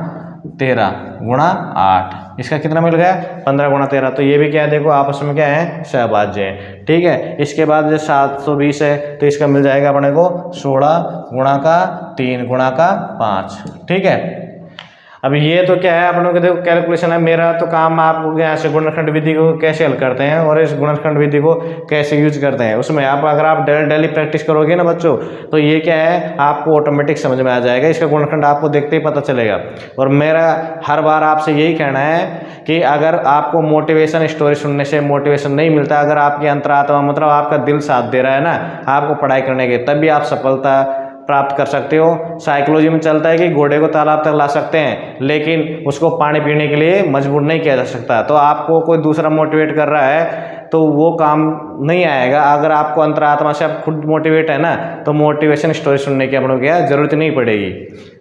13 गुणा 8। इसका कितना मिल गया, 15 गुणा 13। तो ये भी क्या है, देखो आपस में क्या है, सहभाज्य है, ठीक है। इसके बाद जो 720 है तो इसका मिल जाएगा अपने को 16 गुणा का 3 गुणा का 5, ठीक है। अब ये तो क्या है, अपनों के देखो कैलकुलेशन है। मेरा तो काम आप यहाँ से गुणनखंड विधि को कैसे हल करते हैं और इस गुणनखंड विधि को कैसे यूज करते हैं, उसमें आप अगर आप डेली प्रैक्टिस करोगे ना बच्चों, तो ये क्या है, आपको ऑटोमेटिक समझ में आ जाएगा। इसका गुणनखंड आपको देखते ही पता चलेगा। और मेरा हर बार आपसे यही कहना है कि अगर आपको मोटिवेशन स्टोरी सुनने से मोटिवेशन नहीं मिलता, अगर आपकी अंतरात्मा मतलब आपका दिल साथ दे रहा है ना आपको पढ़ाई करने के, तभी आप सफलता प्राप्त कर सकते हो। साइकोलॉजी में चलता है कि घोड़े को तालाब तक ला सकते हैं, लेकिन उसको पानी पीने के लिए मजबूर नहीं किया जा सकता। तो आपको कोई दूसरा मोटिवेट कर रहा है तो वो काम नहीं आएगा। अगर आपको अंतरात्मा से आप खुद मोटिवेट है ना, तो मोटिवेशन स्टोरी सुनने की अपनों क्या जरूरत नहीं पड़ेगी।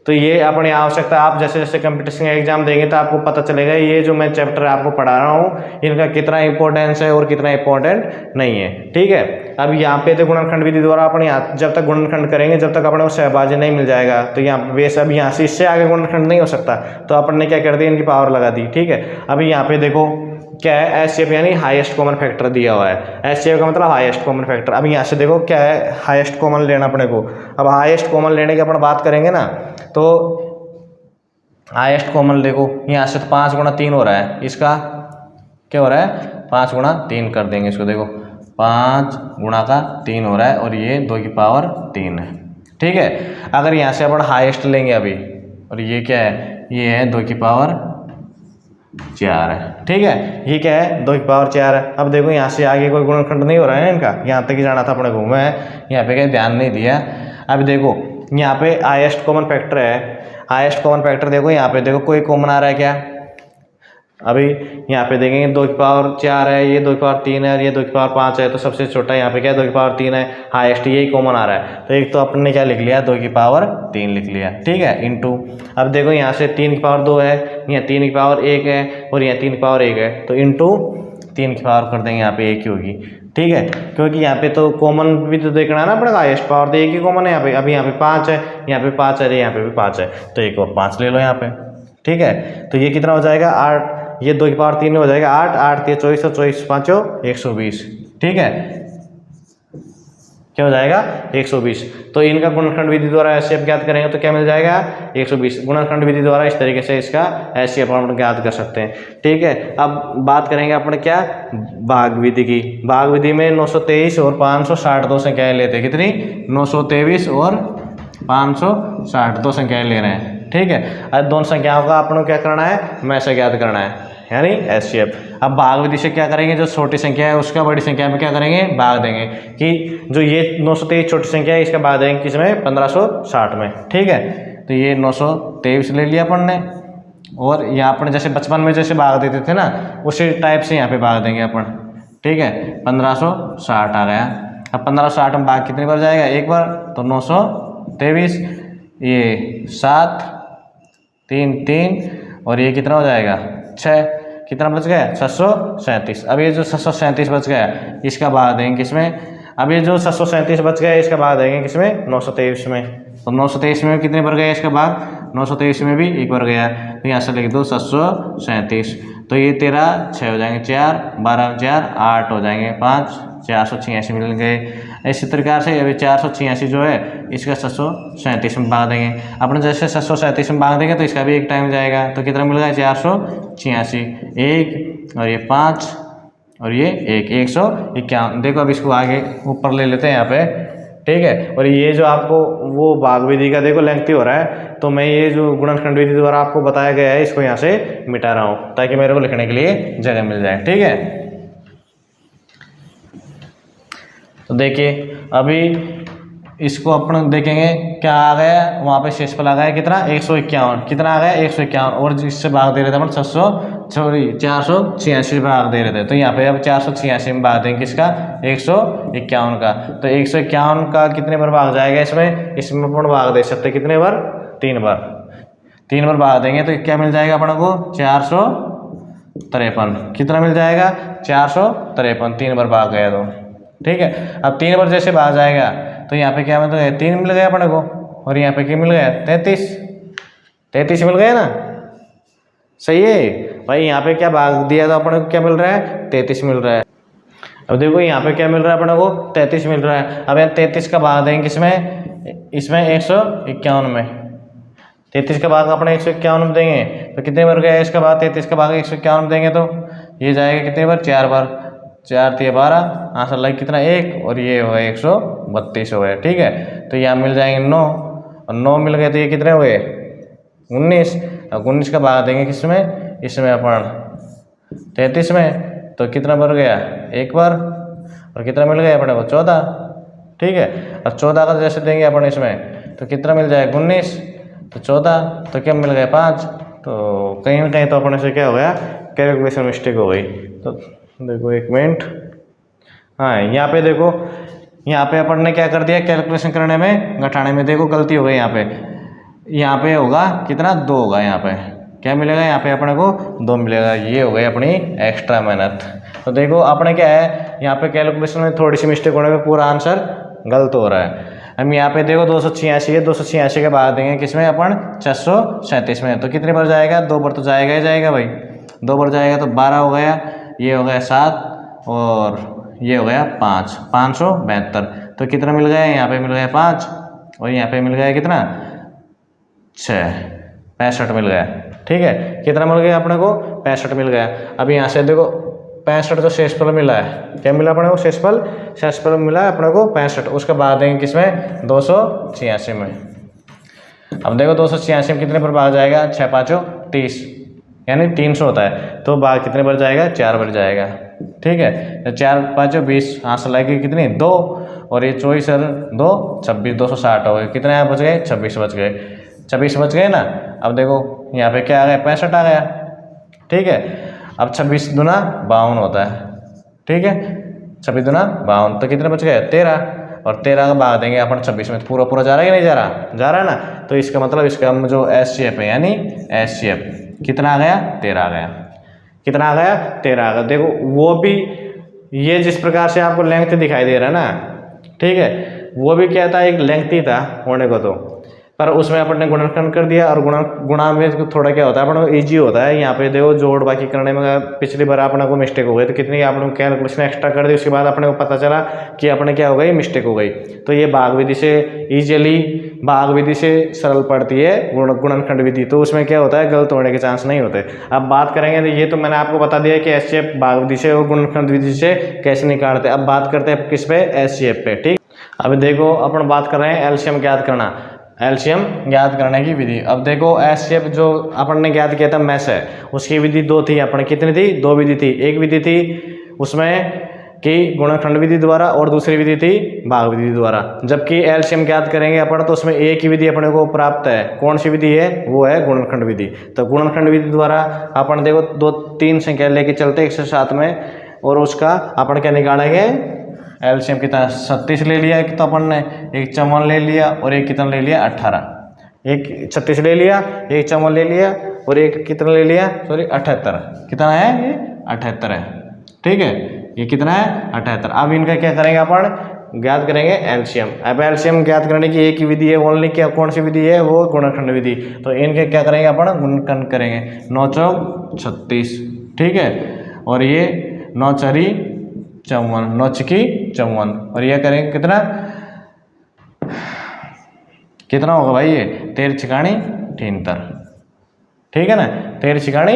तो ये अपनी आवश्यकता, आप जैसे जैसे कंपटीशन एग्जाम देंगे तो आपको पता चलेगा ये जो मैं चैप्टर आपको पढ़ा रहा हूँ इनका कितना इंपॉर्टेंस है और कितना इंपॉर्टेंट नहीं है, ठीक है। अब यहाँ पे तो गुणनखंड विधि द्वारा अपन यहाँ जब तक गुणनखंड करेंगे जब तक अपने को सहभाज्य नहीं मिल जाएगा, तो यहाँ बेस अब यहाँ से इससे आगे गुणनखंड नहीं हो सकता। तो अपन ने क्या कर दिया, इनकी पावर लगा दी, ठीक है। अभी यहाँ पे देखो क्या है, एचसीएफ यानी हाईएस्ट कॉमन फैक्टर दिया हुआ है। एचसीएफ का मतलब हाईएस्ट कॉमन फैक्टर। अब यहाँ से देखो क्या है, हाईएस्ट कॉमन लेना अपने को। अब हाईएस्ट कॉमन लेने की अपन बात करेंगे ना, तो हाईएस्ट कॉमन देखो यहाँ से तो 5 गुणा 3 हो रहा है, इसका क्या हो रहा है, 5 गुणा 3 कर देंगे इसको। देखो 5 गुणा का 3 हो रहा है और ये 2 की पावर 3 है, ठीक है। अगर यहाँ से अपन हाईएस्ट लेंगे अभी, और ये क्या है, ये है 2 की पावर 4 है, ठीक है। ये क्या है, 2 की पावर 4 है। अब देखो यहाँ से आगे कोई गुणनखंड नहीं हो रहा है इनका, यहाँ तक ही जाना था अपने को, मैं यहाँ पे क्या ध्यान नहीं दिया। अब देखो यहाँ पे हाईएस्ट कॉमन फैक्टर है, हाईएस्ट कॉमन फैक्टर देखो यहाँ पे देखो कोई कॉमन आ रहा है क्या, अभी यहाँ पे देखेंगे 2 की पावर 4 है, ये 2 की पावर 3 है और ये 2 की पावर 5 है। तो सबसे छोटा यहाँ पे क्या है, 2 की पावर 3 है, हाईएस्ट यही कॉमन आ रहा है। तो एक तो अपन ने क्या लिख लिया, 2 की पावर 3 लिख लिया, ठीक है, इनटू। अब देखो यहाँ से 3 की पावर 2 है, यहाँ 3 की पावर 1 है और यहाँ 3 की पावर 1 है, तो इनटू 3 की पावर कर देंगे, यहाँ पे 1 ही होगी, ठीक है। क्योंकि यहाँ पे तो कॉमन भी तो देखना है ना पड़ेगा, हाईएस्ट पावर तो 1 ही कॉमन है यहाँ पे। अभी यहाँ पे 5 है, यहाँ पे 5 है, यहाँ पे भी 5 है, तो एक और 5 ले लो यहाँ पे, ठीक है। तो ये कितना हो जाएगा, 8, ये 2 की पावर 3 में हो जाएगा 8, 8 3 24 और 24 5 120, ठीक है। क्या हो जाएगा, 120। तो इनका गुणनखंड विधि द्वारा एचसीएफ ज्ञात करेंगे तो क्या मिल जाएगा, 120। गुणनखंड विधि द्वारा इस तरीके से इसका एचसीएफ हम ज्ञात कर सकते हैं, ठीक है। अब बात करेंगे अपने क्या, भाग विधि की। भाग विधि में 923 और 560 दो संख्याएं लेते हैं, कितनी, 923 और 560 दो संख्याएं ले रहे हैं, ठीक है। अब दोनों संख्याओं का अपन को क्या करना है, में से ज्ञात करना है, यानी एचसीएफ। अब भाग विधि से क्या करेंगे, जो छोटी संख्या है उसका बड़ी संख्या में क्या करेंगे, भाग देंगे। कि जो ये 923 छोटी संख्या है इसका भाग देंगे किसमें, 1560 में, ठीक है। तो ये 923 ले लिया अपन ने, और यहाँ अपन जैसे बचपन में जैसे भाग देते थे ना उसी टाइप से यहाँ पे भाग देंगे अपन, ठीक है। 1560 आ गया। अब 1560 में भाग कितनी बार जाएगा, एक बार, तो 923, ये 7 3 3 और ये कितना हो जाएगा 6, कितना बच गया 737। अब ये जो 737 बच गया इसका भाग देंगे किसमें, अब ये जो 737 बच गया इसका भाग देंगे किसमें, 923 में। तो 923 में कितने बार गया इसका भाग, 923 में भी एक बार गया, तो यहाँ से लिख दो 737। तो ये तेरा 6 हो जाएंगे, 4 12 4 8 हो जाएंगे, 5 486 मिल गए। इसी प्रकार से अभी 486 जो है इसका 737 में भाग देंगे। अपने जैसे 737 में भाग देंगे तो इसका भी एक टाइम जाएगा, तो कितना मिल गया 486, 1 और ये 5 और ये 151। देखो अब इसको आगे ऊपर ले लेते हैं यहाँ पे, ठीक है। और ये जो आपको वो भाग विधि का देखो लेंथी हो रहा है, तो मैं ये जो गुणनखंड विधि द्वारा आपको बताया गया है इसको यहाँ से मिटा रहा हूँ ताकि मेरे को लिखने के लिए जगह मिल जाए, ठीक है। तो देखिए अभी इसको अपन देखेंगे क्या आ गया, वहाँ पे शेषफल आ गया कितना 151, कितना आ गया 151, और जिससे भाग दे रहे थे अपन सॉरी 486 भाग दे रहे थे, तो यहाँ पे अब 486 में भाग देंगे किसका, 151 का। तो 151 का कितने बार भाग जाएगा इसमें, इसमें अपन भाग दे सकते कितने बार, 3 बार, 3 बार भाग देंगे तो क्या मिल जाएगा अपन को 453। कितना मिल जाएगा 453, 3 बार भाग गया तो ठीक है। अब 3 बार जैसे भाग जाएगा तो यहाँ पे क्या मतलब 3 मिल गया अपने को, और यहाँ पे क्या मिल गया 33 मिल गया ना, सही है भाई। यहाँ पे क्या भाग दिया तो अपने को क्या मिल रहा है 33 मिल रहा है। अब देखो यहाँ पे क्या मिल रहा है अपने को 33 मिल रहा है। अब यहाँ 33 का भाग देंगे किसमें, इसमें 151 में, 33 का भाग अपने 151 में देंगे तो कितने बार गया इसका भाग, 33 का भाग 151 में देंगे तो ये जाएगा कितने बार, 4 बार, 4 × 12, आंसर लगे कितना 1, और ये हो गया 132 हो गया, ठीक है। तो यहाँ मिल जाएंगे 9, और 9 मिल गए तो ये कितने हो गए 19। अब 19 का भाग देंगे किसमें, इसमें अपन 33 में, तो कितना बढ़ गया 1 बार, और कितना मिल गया अपने को 14, ठीक है। अब 14 का जैसे देंगे अपन इसमें तो कितना मिल जाएगा 19, तो 14, तो क्या मिल गया 5। तो कहीं ना कहीं तो अपने से क्या हो गया, कैलकुलेशन मिस्टेक हो गई। तो देखो 1 मिनट, हाँ यहाँ पे देखो, यहाँ पे अपन ने क्या कर दिया कैलकुलेशन करने में, घटाने में देखो गलती हो गई। यहाँ पे होगा कितना 2 होगा, यहाँ पे क्या मिलेगा, यहाँ पे अपने को 2 मिलेगा। ये हो गई अपनी एक्स्ट्रा मेहनत। तो देखो अपने क्या है, यहाँ पे कैलकुलेशन में थोड़ी सी मिस्टेक होने में पूरा आंसर गलत हो रहा है। हम यहाँ पे देखो 286 है, 286 के बाद देंगे किसमें अपन 437 में, तो कितनी बार जाएगा, 2 बार तो जाएगा ही जाएगा भाई, 2 बार जाएगा तो 12 हो गया, ये हो गया 7, और ये हो गया 5, 572। तो कितना मिल गया, यहाँ पे मिल गया 5, और यहाँ पे मिल गया कितना 6, 65 मिल गया, ठीक है। कितना मिल गया अपने को 65 मिल गया। अब यहाँ से देखो 65 जो शेषफल मिला है, क्या मिला अपने को शेषफल मिला है अपने को 65, उसके बाद देंगे किसमें 286 में। अब देखो 286 में कितने पर भाग जाएगा, 6 × 5 = 30, यानी 300 होता है, तो भाग कितने बार जाएगा 4 बार जाएगा, ठीक है। तो 4 × 5 = 20, आंसर लगे कितनी 2, और ये 24 और 2 26, 260 हो गए। कितने यहाँ बच गए 26 बच गए, 26 बच गए ना। अब देखो यहाँ पे क्या आ गया 65 आ गया, ठीक है। अब 26 दूना 52 होता है, ठीक है, 26 दूना 52, तो कितने बच गए 13, और 13 का भाग देंगे अपन 26 में, तो पूरा पूरा जा रहा है कि नहीं जा रहा, जा रहा है ना। तो इसका मतलब इसका जो एचसीएफ है, यानी एचसीएफ कितना आ गया 13 आ गया, कितना आ गया 13 आ गया। देखो वो भी ये जिस प्रकार से आपको लेंथ दिखाई दे रहा है ना, ठीक है, वो भी क्या था, एक लेंथ ही था होने को, तो पर उसमें अपन ने गुणनखंड कर दिया, और गुणा में थोड़ा क्या होता है अपन को ईजी होता है। यहाँ पे देखो जोड़ बाकी करने में पिछली बार अपने को मिस्टेक हो गई, तो कितनी आपने कैलकुलेशन एक्स्ट्रा कर दी, उसके बाद अपने को पता चला कि अपने क्या हो गई मिस्टेक हो गई। तो ये भाग विधि से इजीली, भाग विधि से सरल पड़ती है गुणनखंड विधि, तो उसमें क्या होता है गलत होने के चांस नहीं होते। अब बात करेंगे, तो ये तो मैंने आपको बता दिया कि एचसीएफ भाग विधि से और गुणनखंड विधि से कैसे निकालते हैं। अब बात करते हैं किस पे, एचसीएफ पे, ठीक। अभी देखो अपन बात कर रहे हैं एलसीएम ज्ञात करना, एलसीएम ज्ञात करने की विधि। अब देखो एचसीएफ जो अपन ने ज्ञात किया था मैस है, उसकी विधि 2 थी, अपन कितनी थी 2 विधि थी। एक विधि थी उसमें कि गुणनखंड विधि द्वारा, और दूसरी विधि थी भाग विधि द्वारा। जबकि एलसीएम ज्ञात करेंगे अपन तो उसमें एक ही विधि अपने को प्राप्त है, कौन सी विधि है, वो है गुणनखंड विधि। तो गुणनखंड विधि द्वारा अपन देखो 2-3 संख्या लेके चलते 107 में, और उसका अपन क्या निकालेंगे एलसीएम कितना 37 ले लिया एक, तो अपन ने एक 54 ले लिया, और एक कितना ले लिया 18, एक 36 ले लिया, एक 54 ले लिया, और एक कितना ले लिया सॉरी 78, कितना है ये 78 है, ठीक है, ये कितना है 78। अब इनका क्या करेंगे अपन ज्ञात करेंगे एलसीएम। अब एलसीएम ज्ञात करने की एक ही विधि है ओनली, क्या कौन सी विधि है, वो गुणनखंड विधि। तो इनके क्या करेंगे अपन गुणनखंड करेंगे, 9 × 4 = 36, ठीक है, और ये 9 × 4 = 54, 9 × 6 = 54, और ये करेंगे कितना, कितना होगा भाई ये 13 × 6 = 73, ठीक है ना, 13 × 6 =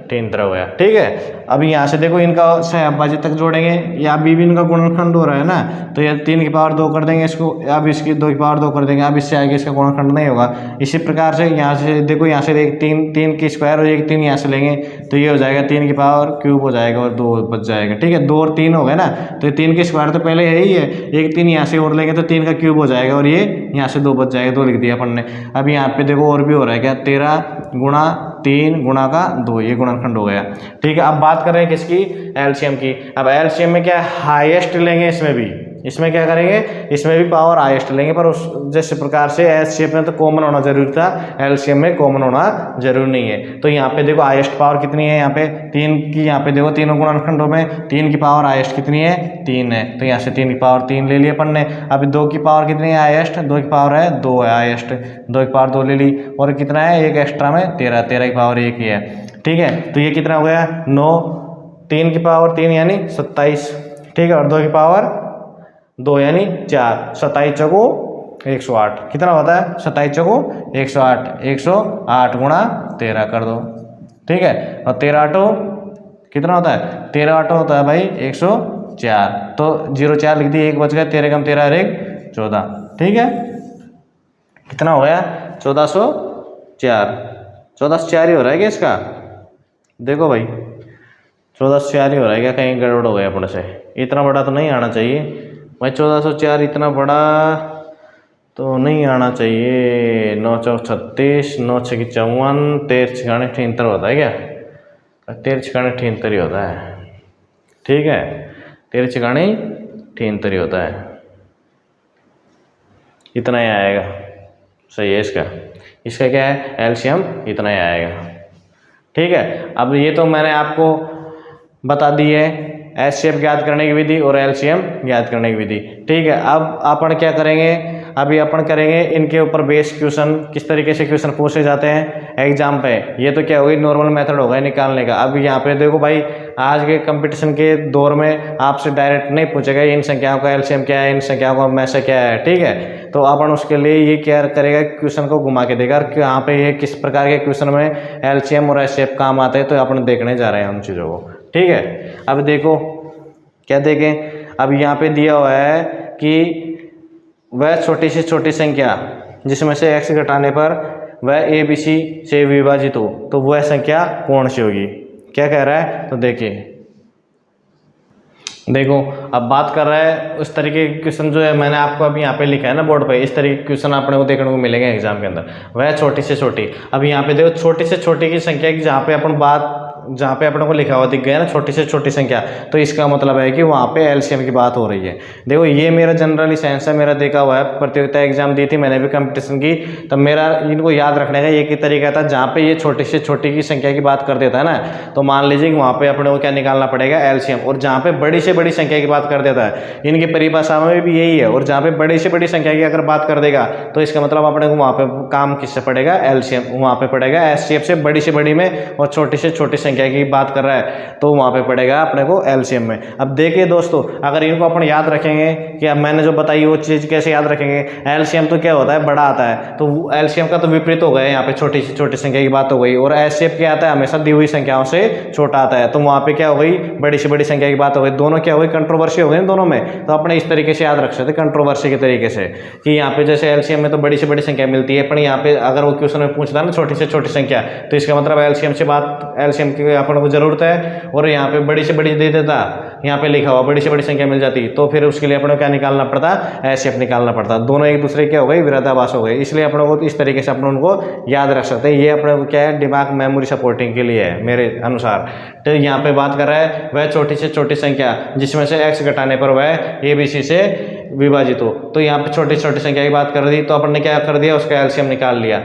73 हो गया, ठीक है। अब यहाँ से देखो इनका से अविभाजित तक जोड़ेंगे, या अभी भी इनका गुणनखंड हो रहा है ना, तो ये 3 की पावर 2 कर देंगे इसको, अब इसकी 2 की पावर 2 कर देंगे, अब इससे आगे इसका गुणनखंड नहीं होगा। इसी प्रकार से यहाँ से देखो, यहाँ से एक 3 की स्क्वायर और एक 3 यहाँ से लेंगे तो ये हो जाएगा 3 की पावर क्यूब हो जाएगा और 2 बच जाएगा। ठीक है, 2 और 3 हो गए ना, तो ये 3 की स्क्वायर तो पहले है ही है, एक 3 यहाँ से और लेंगे तो 3 का क्यूब हो जाएगा और ये यहाँ से 2 बच जाएगा, 2 लिख दिया अपन ने। अब यहाँ पे देखो और भी हो रहा है क्या, 13 गुणा 3 गुणा का 2, ये गुणनखंड हो गया। ठीक है, अब बात कर रहे हैं किसकी, एलसीएम की। अब एलसीएम में क्या हाईएस्ट लेंगे, इसमें क्या करेंगे, इसमें भी पावर हाईएस्ट लेंगे, पर उस जैसे प्रकार से एचसीएफ में तो कॉमन होना जरूरी था, एलसीएम में कॉमन होना जरूरी नहीं है। तो यहाँ पे देखो हाईएस्ट पावर कितनी है, यहाँ पे 3 की, यहाँ पे देखो तीनों गुणनखंडों में 3 की पावर हाईएस्ट कितनी है, 3 है, तो यहाँ से 3 की पावर 3 ले लिए अपन ने। अभी 2 की पावर कितनी है हाईएस्ट, 2 की पावर है 2 है हाईएस्ट, 2 की पावर 2 ले ली, और कितना है एक एक्स्ट्रा में 13 की पावर 1 ही है। ठीक है, तो ये कितना हो गया 9, 3 की पावर 3 यानी 27। ठीक है, और 2 की पावर 2 यानी 4, 27 चौको 108, कितना होता है 27 चौको 108, 108 गुणा 13 कर दो। ठीक है, और 13 आठो कितना होता है, 13 आठो होता है भाई 104, तो 04 लिख दिए, 1 बच गया, 13 कम 13 और 1 14। ठीक है, कितना हो गया 1404, 1404 ही हो रहा है क्या इसका, देखो भाई 1404 ही हो रहा है क्या, कहीं गड़बड़ हो गया अपने से, इतना बड़ा तो नहीं आना चाहिए भाई, 1404 इतना बड़ा तो नहीं आना चाहिए। 9 चौक 36, 9 छः 54, 13 छियाने 78 होता है क्या, 13 छियाने 78 ही होता है। ठीक है, 13 छियाने 78 ही होता है, इतना ही आएगा, सही है इसका क्या है एलसीएम, इतना ही आएगा। ठीक है, अब ये तो मैंने आपको बता दी है एचसीएफ ज्ञात करने की विधि और एलसीएम ज्ञात करने की विधि। ठीक है, अब अपन क्या करेंगे, अभी अपन करेंगे इनके ऊपर बेस क्वेश्चन, किस तरीके से क्वेश्चन पूछे जाते हैं एग्जाम पे। ये तो क्या होगी नॉर्मल मेथड होगा निकालने का। अब यहाँ पे देखो भाई, आज के कंपटीशन के दौर में आपसे डायरेक्ट नहीं पूछेगा इन संख्याओं का एलसीएम क्या है, इन संख्याओं का मैसे क्या है। ठीक है, तो अपन उसके लिए ये क्या करेगा, क्वेश्चन को घुमा के देगा कि यहाँ पे ये किस प्रकार के क्वेश्चन में एलसीएम और एचसीएफ काम आते हैं, तो अपन देखने जा रहे हैं उन चीज़ों को। ठीक है, अब देखो क्या देखें, अब यहाँ पे दिया हुआ है कि वह छोटी से छोटी संख्या जिसमें से x घटाने पर वह ABC से विभाजित हो, तो वह संख्या कौन सी होगी, क्या कह रहा है, तो देखो अब बात कर रहा है उस तरीके के क्वेश्चन जो है मैंने आपको अभी यहाँ पे लिखा है ना बोर्ड पे, इस तरीके के क्वेश्चन अपने को देखने को मिलेंगे एग्जाम के अंदर। वह छोटी से छोटी, अब यहाँ पे देखो छोटी से छोटी की संख्या की जहाँ पे अपने को लिखा हुआ दिख गया ना छोटी से छोटी संख्या, तो इसका मतलब है कि वहाँ पे एलसीएम की बात हो रही है। देखो ये मेरा जनरली साइंस है, मेरा देखा हुआ है, प्रतियोगिता एग्जाम दी थी मैंने भी कंपटीशन की, तो मेरा इनको याद रखने का एक ही तरीका था, जहाँ पे ये छोटी से छोटी की संख्या की बात कर देता है ना, तो मान लीजिए कि वहाँ पे अपने को क्या निकालना पड़ेगा एलसीएम, और जहाँ पे बड़ी से बड़ी संख्या की बात कर देता है, इनकी परिभाषा में भी यही है, और जहाँ पे बड़ी से बड़ी संख्या की अगर बात कर देगा तो इसका मतलब अपने को वहाँ पे काम किससे पड़ेगा, एलसीएम, वहाँ पे पड़ेगा एचसीएफ से बड़ी में, और छोटी से छोटी संख्या की बात कर रहा है तो वहाँ पे पड़ेगा अपने को एलसीएम में। अब देखिए दोस्तों, अगर इनको अपन याद रखेंगे कि अब मैंने जो बताई वो चीज़ कैसे याद रखेंगे, एलसीएम तो क्या होता है बड़ा आता है, तो एलसीएम का तो विपरीत हो गया, यहाँ पे छोटी से छोटी संख्या की बात हो गई, और एचसीएफ क्या आता है हमेशा दी हुई संख्याओं से छोटा आता है, तो वहाँ पे क्या हो गई बड़ी से बड़ी संख्या की बात हो गई, दोनों क्या हो गई कंट्रोवर्सी हो गई दोनों में। तो अपने इस तरीके से याद रख सकते कंट्रोवर्सी के तरीके से कि यहाँ पे जैसे एलसीएम में तो बड़ी से बड़ी संख्या मिलती है, पर यहाँ पे अगर वो क्वेश्चन में पूछता है ना छोटी से छोटी संख्या, तो इसका मतलब एलसीएम से बात, एलसीएम की अपन को जरूरत है, और यहाँ पे बड़ी से बड़ी दे देता, यहाँ पे लिखा हुआ बड़ी से बड़ी संख्या मिल जाती, तो फिर उसके लिए अपने को क्या निकालना पड़ता, एचसीएफ निकालना पड़ता, दोनों एक दूसरे क्या हो गए विरोधाभास हो गए, इसलिए अपने को इस तरीके से अपने उनको याद रख सकते हैं। ये अपने को क्या है दिमाग मेमोरी सपोर्टिंग के लिए है मेरे अनुसार। तो यहाँ पे बात कर रहा है वह छोटी से छोटी संख्या जिसमें से x घटाने पर वह ABC से विभाजित हो, तो यहाँ पे छोटी छोटी संख्या की बात कर दी, तो अपन ने क्या कर दिया उसका एलसीएम निकाल लिया।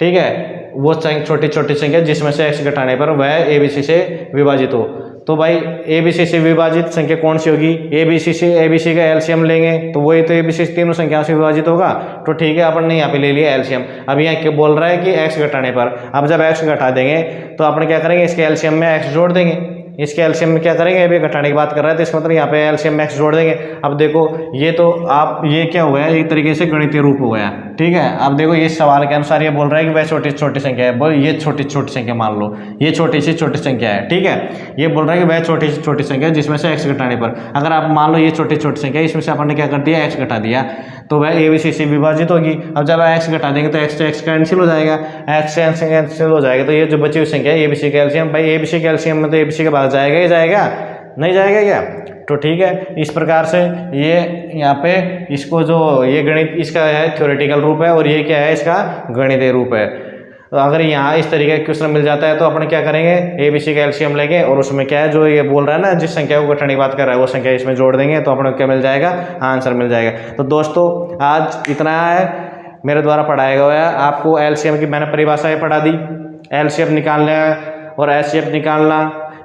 ठीक है, वो छोटी छोटी संख्या जिसमें से x घटाने पर वह ABC से विभाजित हो, तो भाई ABC से विभाजित संख्या कौन सी होगी, ABC का एलसीएम लेंगे तो वही तो ABC से तीनों संख्याओं से विभाजित होगा, तो ठीक है अपन ने यहाँ पे ले लिया एलसीएम। अब यहाँ क्या बोल रहा है कि x घटाने पर, अब जब x घटा देंगे तो अपन क्या करेंगे इसके एलसीएम में x जोड़ देंगे, इसके एलसीएम में क्या करेंगे, अभी घटाने की बात कर रहे हैं तो इसका मतलब यहाँ पे एलसीएम मैक्स जोड़ देंगे। अब देखो ये तो आप ये क्या हो गया, एक तरीके से गणितीय रूप हो गया, ठीक है। अब देखो ये सवाल के अनुसार ये बोल रहा है कि वह छोटी छोटी संख्या है, बोल ये छोटी छोटी संख्या मान लो, ये छोटी सी छोटी संख्या है, ठीक है। ये बोल रहा है कि वह छोटी सी छोटी संख्या है जिसमें से एक्स घटाने पर, अगर आप मान लो ये छोटी छोटी संख्या है, इसमें से अपन ने क्या कर दिया, एक्स घटा दिया, तो वह ए बी सी से विभाजित होगी। अब जब एक्स घटा देंगे तो एक्स से एक्स कैंसिल हो जाएगा, एक्स से एक्स कैंसिल हो जाएगा, तो ये जो बची हुई संख्या है ए बी सी कैल्शियम, भाई ए बी सी कैल्शियम में तो ए बी सी के बाद जाएगा ही जाएगा, नहीं जाएगा क्या, तो ठीक है। इस प्रकार से ये यहाँ पे इसको जो ये गणित इसका है थ्योरेटिकल रूप है और ये क्या है इसका गणितीय रूप है। तो अगर यहाँ इस तरीके का क्वेश्चन मिल जाता है तो अपन क्या करेंगे, ए बी सी का एलसीएम लेंगे और उसमें क्या है जो ये बोल रहा है ना, जिस संख्या को घटाने की बात कर रहा है वो संख्या इसमें जोड़ देंगे तो अपन को क्या मिल जाएगा, आंसर मिल जाएगा। तो दोस्तों आज इतना है मेरे द्वारा पढ़ाया गया है। आपको एलसीएम की मैंने परिभाषाएं पढ़ा दी, एलसीएम निकालना और एचसीएफ निकालना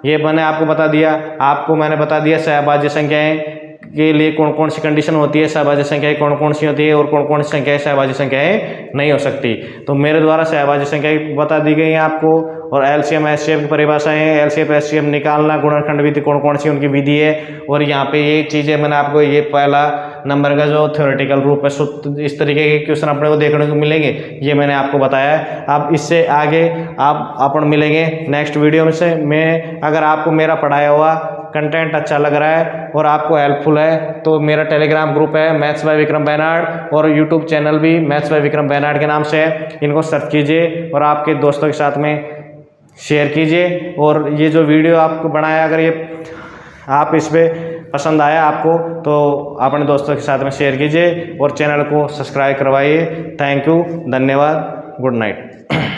ये मैंने आपको बता दिया। आपको मैंने बता दिया सहभाज्य संख्याएं के लिए कौन कौन सी कंडीशन होती है, सहभाज्य संख्याएं कौन कौन सी होती है और कौन कौन सी संख्याएं सहभाज्य संख्याएं नहीं हो सकती। तो मेरे द्वारा सहभाज्य संख्याएं बता दी गई हैं आपको, और एलसीएम एचसीएफ की परिभाषाएं, एलसीएम एचसीएफ निकालना, गुणनखंड विधि कौन कौन सी उनकी विधि है, और यहाँ पे ये चीज़ें मैंने आपको ये पहला नंबर का जो थ्योरेटिकल रूप है, इस तरीके के क्वेश्चन अपने को देखने को मिलेंगे, ये मैंने आपको बताया है। अब इससे आगे आप अपन मिलेंगे नेक्स्ट वीडियो में से। मैं अगर आपको मेरा पढ़ाया हुआ कंटेंट अच्छा लग रहा है और आपको हेल्पफुल है तो मेरा टेलीग्राम ग्रुप है मैथ्स बाय विक्रम बेनार्ड, और यूट्यूब चैनल भी मैथ्स बाय विक्रम बेनार्ड के नाम से है। इनको सर्च कीजिए और आपके दोस्तों के साथ में शेयर कीजिए। और ये जो वीडियो आपको बनाया, अगर ये आप इस पर पसंद आया आपको तो अपने दोस्तों के साथ में शेयर कीजिए और चैनल को सब्सक्राइब करवाइए। थैंक यू, धन्यवाद, गुड नाइट।